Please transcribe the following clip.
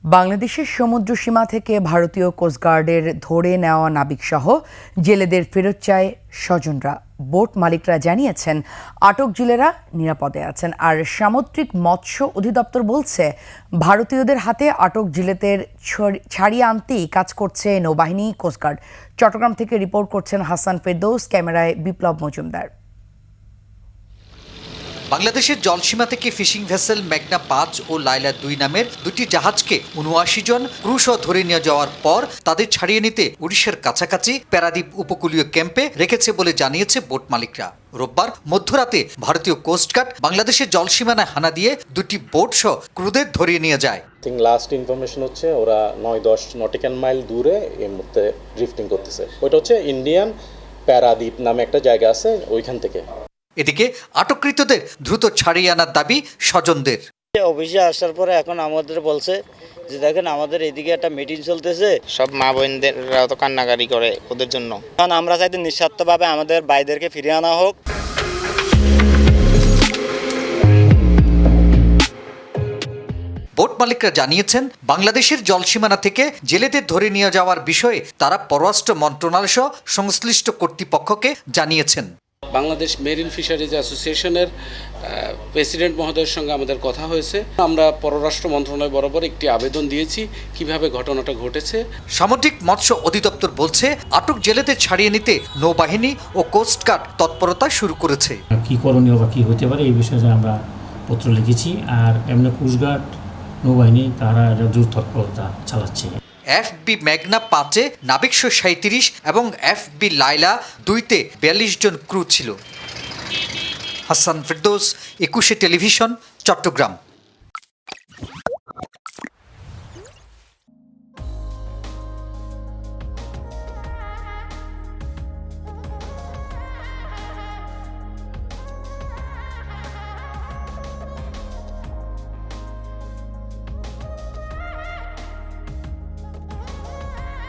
বাংলাদেশের সমুদ্র সীমা থেকে ভারতীয় কোস্টগার্ডের ধরে নেওয়া নাবিকসহ জেলেদের ফেরত চায় স্বজনরা। বোট মালিকরা জানিয়েছেন আটক জেলেরা নিরাপদে আছেন। আর সামুদ্রিক মৎস্য অধিদপ্তর বলছে ভারতীয়দের হাতে আটক জেলেদের ছাড়িয়ে আনতেই কাজ করছে নৌবাহিনী, কোস্টগার্ড। চট্টগ্রাম থেকে রিপোর্ট করছেন হাসান ফেরদৌস, ক্যামেরায় বিপ্লব মজুমদার। বাংলাদেশের জলসীমা থেকে ফিশিং ভেসেল মেঘনা ৫ ও লায়লা ২ নামের দুটি জাহাজকে ৭৯ জন ক্রুসহ ধরে নিয়ে যাওয়ার পর তাদের ছাড়িয়ে নিতে উড়িষ্যার কাছাকাছি প্যারাদ্বীপ উপকূলীয় ক্যাম্পে রেখেছে বলে জানিয়েছে বোট মালিকরা। রোববার মধ্যরাতে ভারতীয় কোস্টগার্ড বাংলাদেশের জলসীমানায় হানা দিয়ে দুটি বোট সহ ক্রুদের ধরিয়ে নিয়ে যায়। লাস্ট ইনফরমেশন হচ্ছে ওরা ৯-১০ নটিক্যাল মাইল দূরে এই মুহূর্তে ড্রিফটিং করতেছে। ওইটা হচ্ছে ইন্ডিয়ান প্যারাদ্বীপ নামে একটা জায়গা আছে, ওইখান থেকে। এদিকে আটককৃতদের দ্রুত ছাড়িয়ে আনার দাবি স্বজনদের। অফিসে আসার পরে এখন আমাদের বলছে যে দেখেন আমাদের এদিকে একটা মিটিং চলতেছে, সব মা বোনদেররা তো কান্নাকারি করে ওদের জন্য। কারণ আমরা চাইতে নিঃস্বার্থভাবে আমাদের ভাইদেরকে ফিরিয়ে আনা হোক। বোট মালিকরা জানিয়েছেন বাংলাদেশের জলসীমানা থেকে জেলেদের ধরে নিয়ে যাওয়ার বিষয়ে তারা পররাষ্ট্র মন্ত্রণালয় সহ সংশ্লিষ্ট কর্তৃপক্ষকে জানিয়েছেন। বাংলাদেশ মেরিন ফিশারিজ অ্যাসোসিয়েশনের প্রেসিডেন্ট মহোদয়ের সঙ্গে আমাদের কথা হয়েছে। আমরা পররাষ্ট্র মন্ত্রণালয় বরাবর একটি আবেদন দিয়েছি কিভাবে ঘটনাটা ঘটেছে। সামুদ্রিক মৎস্য অধিদপ্তর বলছে আটক জেলেদের ছাড়িয়ে নিতে নৌবাহিনী ও কোস্টগার্ড তৎপরতা শুরু করেছে। কি করণীয় বা কি হতে পারে এই বিষয়ে আমরা পত্র লিখেছি। আর এমনি কোস্টগার্ড, নৌবাহিনী তারা দ্রুত তৎপরতা চালাচ্ছে। এফবি মেঘনা ৫-এ নাবিক ৩৭ এবং এফবি লায়লা ২-তে ৪২ জন ক্রু ছিল। হাসান ফেরদৌস, ২১ টেলিভিশন, চট্টগ্রাম।